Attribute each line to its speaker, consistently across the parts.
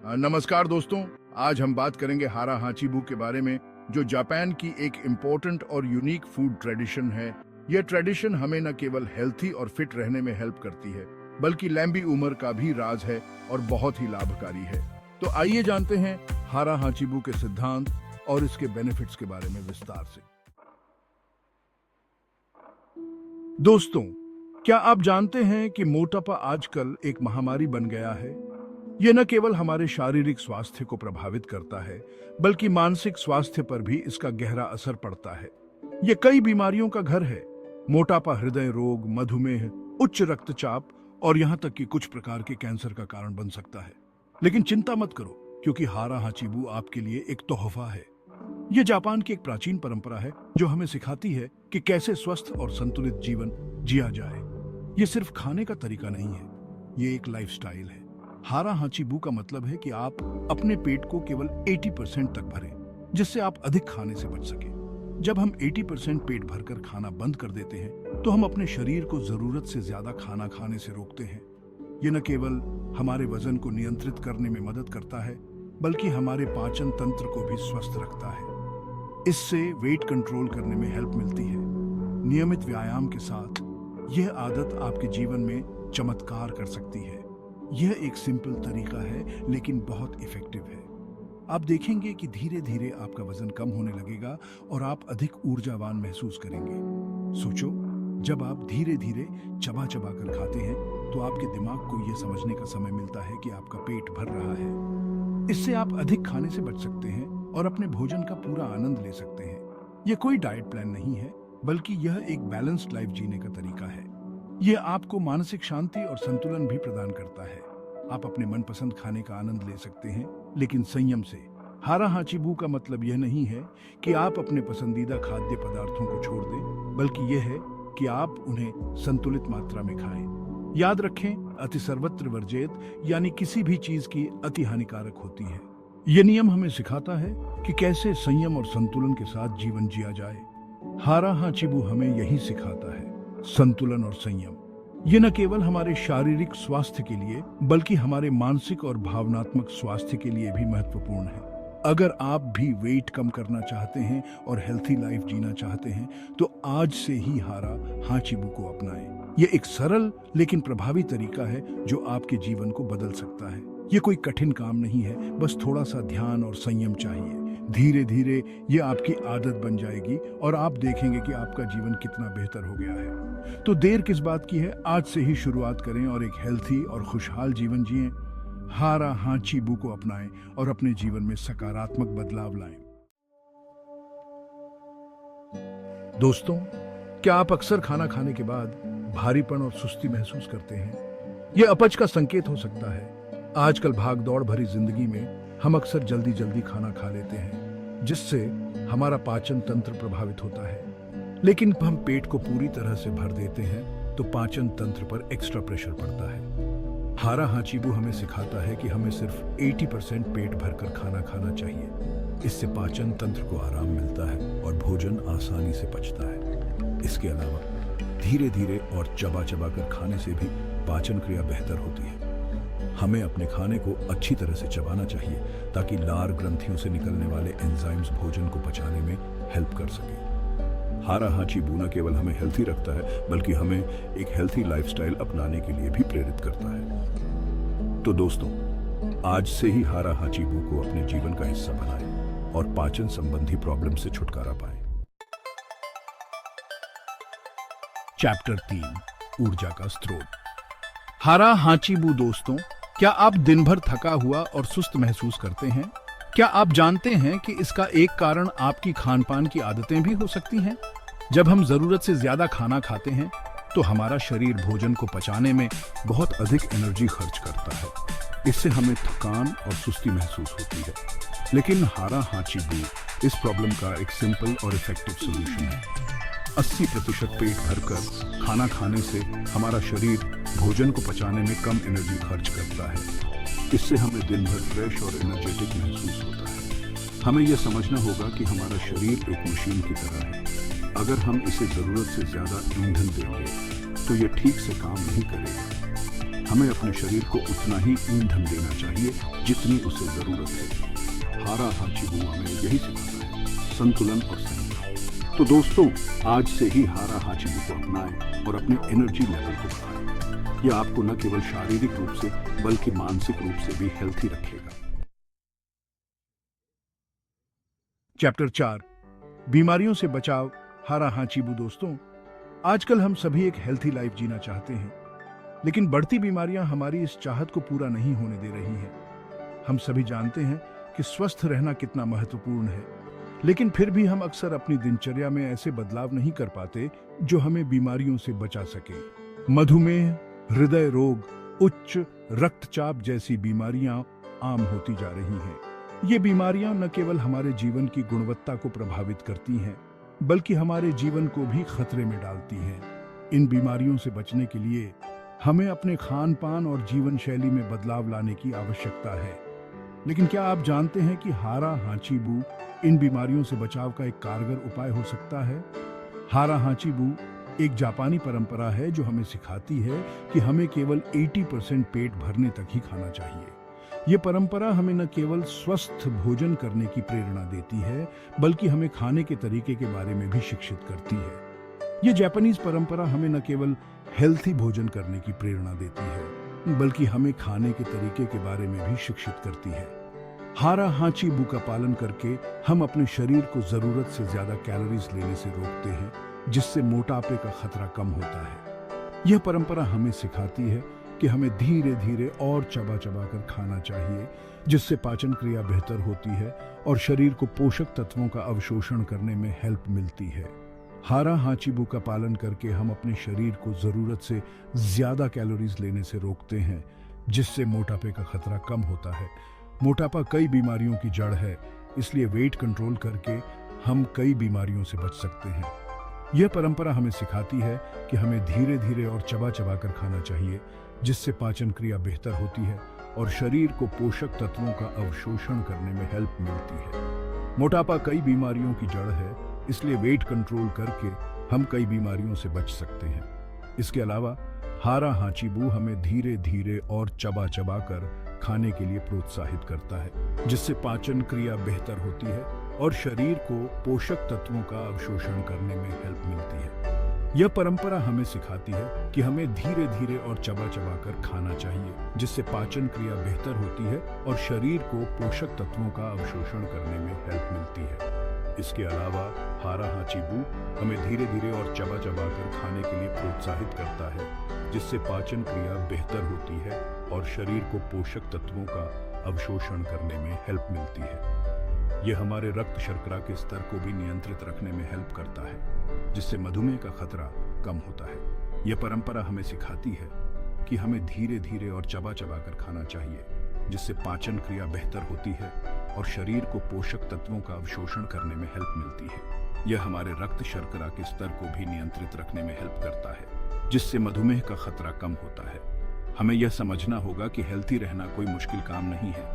Speaker 1: नमस्कार दोस्तों। आज हम बात करेंगे हारा हाचीबू के बारे में, जो जापान की एक इम्पोर्टेंट और यूनिक फूड ट्रेडिशन है। यह ट्रेडिशन हमें न केवल हेल्थी और फिट रहने में हेल्प करती है, बल्कि लंबी उम्र का भी राज है और बहुत ही लाभकारी है। तो आइए जानते हैं हारा हाचीबू के सिद्धांत और इसके बेनिफिट्स के बारे में विस्तार से। दोस्तों, क्या आप जानते हैं कि मोटापा आजकल एक महामारी बन गया है? यह न केवल हमारे शारीरिक स्वास्थ्य को प्रभावित करता है, बल्कि मानसिक स्वास्थ्य पर भी इसका गहरा असर पड़ता है। यह कई बीमारियों का घर है। मोटापा हृदय रोग, मधुमेह, उच्च रक्तचाप और यहाँ तक कि कुछ प्रकार के कैंसर का कारण बन सकता है। लेकिन चिंता मत करो, क्योंकि हारा हाचीबू आपके लिए एक तोहफा है। यह जापान की एक प्राचीन परंपरा है जो हमें सिखाती है कि कैसे स्वस्थ और संतुलित जीवन जिया जाए। यह सिर्फ खाने का तरीका नहीं है, यह एक लाइफस्टाइल है। हारा हाचीबू का मतलब है कि आप अपने पेट को केवल 80% तक भरें, जिससे आप अधिक खाने से बच सके। जब हम 80% पेट भरकर खाना बंद कर देते हैं, तो हम अपने शरीर को जरूरत से ज्यादा खाना खाने से रोकते हैं। यह न केवल हमारे वजन को नियंत्रित करने में मदद करता है, बल्कि हमारे पाचन तंत्र को भी स्वस्थ रखता है। इससे वेट कंट्रोल करने में हेल्प मिलती है। नियमित व्यायाम के साथ यह आदत आपके जीवन में चमत्कार कर सकती है। यह एक सिंपल तरीका है, लेकिन बहुत इफेक्टिव है। आप देखेंगे कि धीरे धीरे आपका वजन कम होने लगेगा और आप अधिक ऊर्जावान महसूस करेंगे। सोचो, जब आप धीरे धीरे चबा चबा कर खाते हैं, तो आपके दिमाग को यह समझने का समय मिलता है कि आपका पेट भर रहा है। इससे आप अधिक खाने से बच सकते हैं और अपने भोजन का पूरा आनंद ले सकते हैं। यह कोई डाइट प्लान नहीं है, बल्कि यह एक बैलेंस्ड लाइफ जीने का तरीका है। यह आपको मानसिक शांति और संतुलन भी प्रदान करता है। आप अपने मनपसंद खाने का आनंद ले सकते हैं, लेकिन संयम से। हारा हाचीबू का मतलब यह नहीं है कि आप अपने पसंदीदा खाद्य पदार्थों को छोड़ दें, बल्कि यह है कि आप उन्हें संतुलित मात्रा में खाएं। याद रखें, अति सर्वत्र वर्जेत, यानी किसी भी चीज की अति हानिकारक होती है। यह नियम हमें सिखाता है कि कैसे संयम और संतुलन के साथ जीवन जिया जाए। हारा हाचीबू हमें यही सिखाता है, संतुलन और संयम। ये न केवल हमारे शारीरिक स्वास्थ्य के लिए, बल्कि हमारे मानसिक और भावनात्मक स्वास्थ्य के लिए भी महत्वपूर्ण है। अगर आप भी वेट कम करना चाहते हैं और हेल्थी लाइफ जीना चाहते हैं, तो आज से ही हारा हाचीबू को अपनाएं। यह एक सरल लेकिन प्रभावी तरीका है जो आपके जीवन को बदल सकता है। यह कोई कठिन काम नहीं है, बस थोड़ा सा ध्यान और संयम चाहिए। धीरे धीरे ये आपकी आदत बन जाएगी और आप देखेंगे कि आपका जीवन कितना बेहतर हो गया है। तो देर किस बात की है, आज से ही शुरुआत करें और एक हेल्थी और खुशहाल जीवन जिएं। हारा हाचीबू को अपनाएं और अपने जीवन में सकारात्मक बदलाव लाएं। दोस्तों, क्या आप अक्सर खाना खाने के बाद भारीपन और सुस्ती महसूस करते हैं? यह अपच का संकेत हो सकता है। आजकल भाग दौड़ भरी जिंदगी में हम अक्सर जल्दी जल्दी खाना खा लेते हैं, जिससे हमारा पाचन तंत्र प्रभावित होता है। लेकिन हम पेट को पूरी तरह से भर देते हैं, तो पाचन तंत्र पर एक्स्ट्रा प्रेशर पड़ता है। हारा हाचीबू हमें सिखाता है कि हमें सिर्फ 80% पेट भरकर खाना खाना चाहिए। इससे पाचन तंत्र को आराम मिलता है और भोजन आसानी से पचता है। इसके अलावा धीरे धीरे और चबा चबा कर खाने से भी पाचन क्रिया बेहतर होती है। हमें अपने खाने को अच्छी तरह से चबाना चाहिए, ताकि लार ग्रंथियों से निकलने वाले एंजाइम्स भोजन को पचाने में हेल्प कर सके। हारा हाचीबू न केवल हमें हेल्थी रखता है, बल्कि हमें एक हेल्थी लाइफस्टाइल अपनाने के लिए भी प्रेरित करता है। तो दोस्तों, आज से ही हारा हाचीबू को अपने जीवन का हिस्सा बनाएं और पाचन संबंधी प्रॉब्लम से छुटकारा पाएं। चैप्टर 3, ऊर्जा का स्रोत। हारा हाचीबू दोस्तों, क्या आप दिन भर थका हुआ और सुस्त महसूस करते हैं? क्या आप जानते हैं कि इसका एक कारण आपकी खान-पान की आदतें भी हो सकती हैं? जब हम जरूरत से ज्यादा खाना खाते हैं, तो हमारा शरीर भोजन को पचाने में बहुत अधिक एनर्जी खर्च करता है। इससे हमें थकान और सुस्ती महसूस होती है। लेकिन हारा हाचीबू इस प्रॉब्लम का एक सिंपल और इफेक्टिव सॉल्यूशन है। 80% पेट भरकर खाना खाने से हमारा शरीर भोजन को पचाने में कम एनर्जी खर्च करता है। इससे हमें दिन भर फ्रेश और एनर्जेटिक महसूस होता है। हमें यह समझना होगा कि हमारा शरीर एक मशीन की तरह है। अगर हम इसे जरूरत से ज्यादा ईंधन देंगे, तो यह ठीक से काम नहीं करेगा। हमें अपने शरीर को उतना ही ईंधन देना चाहिए जितनी उसे जरूरत है। हारा हाचिबू हमें यही सिखाता है, संतुलन और संयम। तो दोस्तों, आज से ही हारा हाचिबू को अपनाएं और अपने एनर्जी लेवल को बढ़ाएं। यह आपको न केवल शारीरिक रूप से बल्कि मानसिक रूप से भी हेल्थी रखेगा। चैप्टर 4, बीमारियों से बचाव, हारा हाचिबू। दोस्तों, आजकल हम सभी एक हेल्थी लाइफ जीना चाहते हैं, लेकिन बढ़ती बीमारियां हमारी इस चाहत को पूरा नहीं होने दे रही हैं। हम सभी जानते हैं कि स्वस्थ रहना कितना महत्वपूर्ण है, लेकिन फिर भी हम अक्सर अपनी दिनचर्या में ऐसे बदलाव नहीं कर पाते जो हमें बीमारियों से बचा सके। मधुमेह, हृदय रोग, उच्च रक्तचाप जैसी बीमारियां आम होती जा रही हैं। ये बीमारियां न केवल हमारे जीवन की गुणवत्ता को प्रभावित करती हैं, बल्कि हमारे जीवन को भी खतरे में डालती हैं। इन बीमारियों से बचने के लिए हमें अपने खान पान और जीवन शैली में बदलाव लाने की आवश्यकता है। लेकिन क्या आप जानते हैं कि हारा हाचिबू इन बीमारियों से बचाव का एक कारगर उपाय हो सकता है? हारा हाचिबू एक जापानी परंपरा है जो हमें सिखाती है कि हमें केवल 80% पेट भरने तक ही खाना चाहिए। ये परंपरा हमें न केवल स्वस्थ भोजन करने की प्रेरणा देती है, बल्कि हमें खाने के तरीके के बारे में भी शिक्षित करती है। ये जापानीज परंपरा हमें न केवल हेल्थी भोजन करने की प्रेरणा देती है, बल्कि हमें खाने के तरीके के बारे में भी शिक्षित करती है। हारा हाचिबू का पालन करके हम अपने शरीर को जरूरत से ज्यादा कैलोरीज लेने से रोकते हैं, जिससे मोटापे का खतरा कम होता है। यह परंपरा हमें सिखाती है कि हमें धीरे धीरे और चबा चबा कर खाना चाहिए, जिससे पाचन क्रिया बेहतर होती है और शरीर को पोषक तत्वों का अवशोषण करने में हेल्प मिलती है। हारा हाचिबू का पालन करके हम अपने शरीर को जरूरत से ज्यादा कैलोरीज लेने से रोकते हैं, जिससे मोटापे का खतरा कम होता है। मोटापा कई बीमारियों की जड़ है, इसलिए वेट कंट्रोल करके हम कई बीमारियों से बच सकते हैं। यह परंपरा हमें सिखाती है कि हमें धीरे धीरे और चबा चबा कर खाना चाहिए, जिससे पाचन क्रिया बेहतर होती है और शरीर को पोषक तत्वों का अवशोषण करने में हेल्प मिलती है। मोटापा कई बीमारियों की जड़ है, इसलिए वेट कंट्रोल करके हम कई बीमारियों से बच सकते हैं। इसके अलावा हारा हाचिबू हमें धीरे धीरे और चबा चबा कर खाने के लिए प्रोत्साहित करता है, जिससे पाचन क्रिया बेहतर होती है और शरीर को पोषक तत्वों का अवशोषण करने में हेल्प मिलती है। यह परंपरा हमें सिखाती है कि हमें धीरे धीरे और चबा चबा कर खाना चाहिए, जिससे पाचन क्रिया बेहतर होती है और शरीर को पोषक तत्वों का अवशोषण करने में हेल्प मिलती है। इसके अलावा हारा हाचिबू हमें धीरे धीरे और चबा चबा कर खाने के लिए प्रोत्साहित करता है, जिससे पाचन क्रिया बेहतर होती है और शरीर को पोषक तत्वों का अवशोषण करने में हेल्प मिलती है। यह हमारे रक्त शर्करा के स्तर को भी नियंत्रित रखने में हेल्प करता है, जिससे मधुमेह का खतरा कम होता है। यह परंपरा हमें सिखाती है कि हमें धीरे धीरे और चबा चबा कर खाना चाहिए, जिससे पाचन क्रिया बेहतर होती है और शरीर को पोषक तत्वों का अवशोषण करने में हेल्प मिलती है। यह हमारे रक्त शर्करा के स्तर को भी नियंत्रित रखने में हेल्प करता है, जिससे मधुमेह का खतरा कम होता है। हमें यह समझना होगा कि हेल्थी रहना कोई मुश्किल काम नहीं है,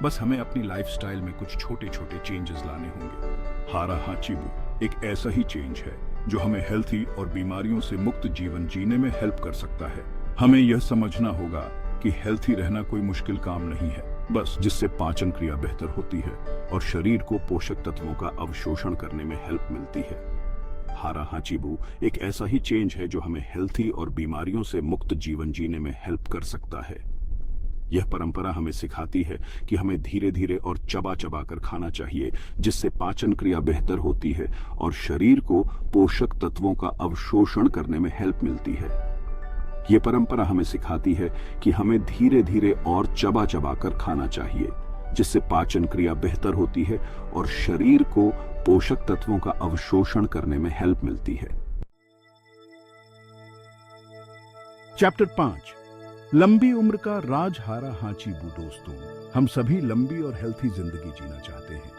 Speaker 1: बस हमें अपनी लाइफस्टाइल में कुछ छोटे छोटे चेंजेस लाने होंगे। हारा हाचिबू एक ऐसा ही चेंज है जो हमें हेल्थी और बीमारियों से मुक्त जीवन जीने में हेल्प कर सकता है। हमें यह समझना होगा कि हेल्थी रहना कोई मुश्किल काम नहीं है, बस जिससे पाचन क्रिया बेहतर होती है और शरीर को पोषक तत्वों का अवशोषण करने में हेल्प मिलती है। हारा हाचिबू एक ऐसा ही चेंज है जो हमें हेल्थी और बीमारियों से मुक्त जीवन जीने में हेल्प कर सकता है। यह परंपरा हमें सिखाती है कि हमें धीरे धीरे और चबा चबा कर खाना चाहिए, जिससे पाचन क्रिया बेहतर होती है और शरीर को पोषक तत्वों का अवशोषण करने में हेल्प मिलती है। यह परंपरा हमें सिखाती है कि हमें धीरे धीरे और चबा चबा कर खाना चाहिए, जिससे पाचन क्रिया बेहतर होती है और शरीर को पोषक तत्वों का अवशोषण करने में हेल्प मिलती है। चैप्टर 5, लंबी उम्र का राज, हारा हाचिबू। दोस्तों, हम सभी लंबी और हेल्थी जिंदगी जीना चाहते हैं,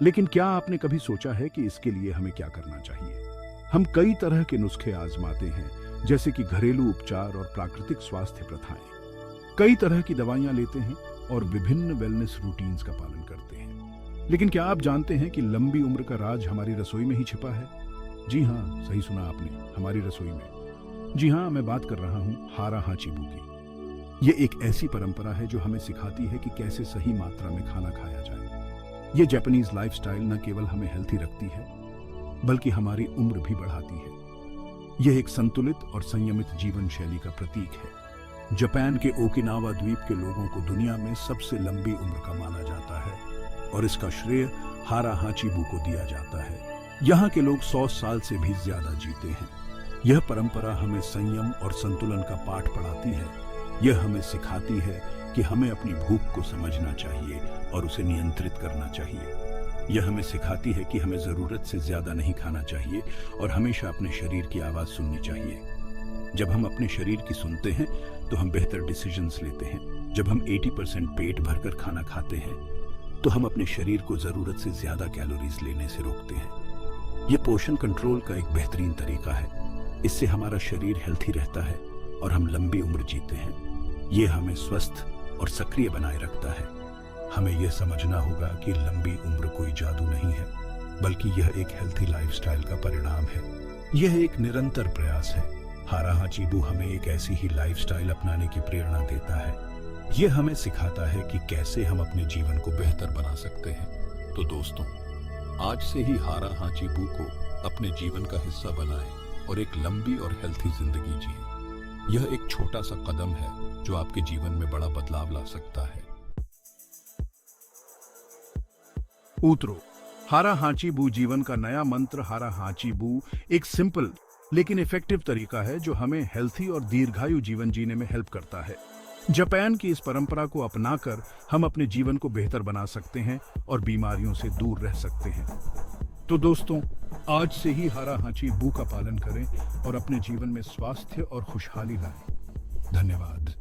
Speaker 1: लेकिन क्या आपने कभी सोचा है कि इसके लिए हमें क्या करना चाहिए? हम कई तरह के नुस्खे आजमाते हैं, जैसे कि घरेलू उपचार और प्राकृतिक स्वास्थ्य प्रथाएं। कई तरह की दवाइयां लेते हैं और विभिन्न वेलनेस रूटीन्स का पालन करते हैं। लेकिन क्या आप जानते हैं कि लंबी उम्र का राज हमारी रसोई में ही छिपा है? जी हाँ, सही सुना आपने, हमारी रसोई में। जी हाँ, मैं बात कर रहा हूँ हारा हाचिबू की। ये एक ऐसी परंपरा है जो हमें सिखाती है कि कैसे सही मात्रा में खाना खाया जाए। ये जापानीज लाइफस्टाइल न केवल हमें हेल्थी रखती है बल्कि हमारी उम्र भी बढ़ाती है। यह एक संतुलित और संयमित जीवन शैली का प्रतीक है। जापान के ओकिनावा द्वीप के लोगों को दुनिया में सबसे लंबी उम्र का माना जाता है और इसका श्रेय हारा हाचीबू को दिया जाता है। यहाँ के लोग 100 साल से भी ज्यादा जीते हैं। यह परंपरा हमें संयम और संतुलन का पाठ पढ़ाती है। यह हमें सिखाती है कि हमें अपनी भूख को समझना चाहिए और उसे नियंत्रित करना चाहिए। यह हमें सिखाती है कि हमें जरूरत से ज्यादा नहीं खाना चाहिए और हमेशा अपने शरीर की आवाज सुननी चाहिए। जब हम अपने शरीर की सुनते हैं तो हम बेहतर डिसीजंस लेते हैं। जब हम 80% पेट भरकर खाना खाते हैं तो हम अपने शरीर को जरूरत से ज्यादा कैलोरीज लेने से रोकते हैं। यह पोषण कंट्रोल का एक बेहतरीन तरीका है। इससे हमारा शरीर हेल्थी रहता है और हम लंबी उम्र जीते हैं। यह हमें स्वस्थ और सक्रिय बनाए रखता है। हमें यह समझना होगा कि लंबी उम्र कोई जादू नहीं है, बल्कि यह एक हेल्थी लाइफस्टाइल का परिणाम है। यह एक निरंतर प्रयास है। हारा हाचीबू हमें एक ऐसी ही लाइफस्टाइल अपनाने की प्रेरणा देता है। यह हमें सिखाता है कि कैसे हम अपने जीवन को बेहतर बना सकते हैं। तो दोस्तों, आज से ही हारा हाचीबू को अपने जीवन का हिस्सा बनाएं और एक लंबी और हेल्थी जिंदगी जिएं। यह एक छोटा सा कदम है जो आपके जीवन में बड़ा बदलाव ला सकता है। उतरो, हारा हाचीबू जीवन का नया मंत्र। हारा हाचीबू एक सिंपल लेकिन इफेक्टिव तरीका है जो हमें हेल्थी और दीर्घायु जीवन जीने में हेल्प करता है। जापान की इस परंपरा को अपनाकर हम अपने जीवन को बेहतर बना सकते हैं और बीमारियों से दूर रह सकते हैं। तो दोस्तों, आज से ही हारा हाचीबू का पालन करें और अपने जीवन में स्वास्थ्य और खुशहाली लाएं। धन्यवाद।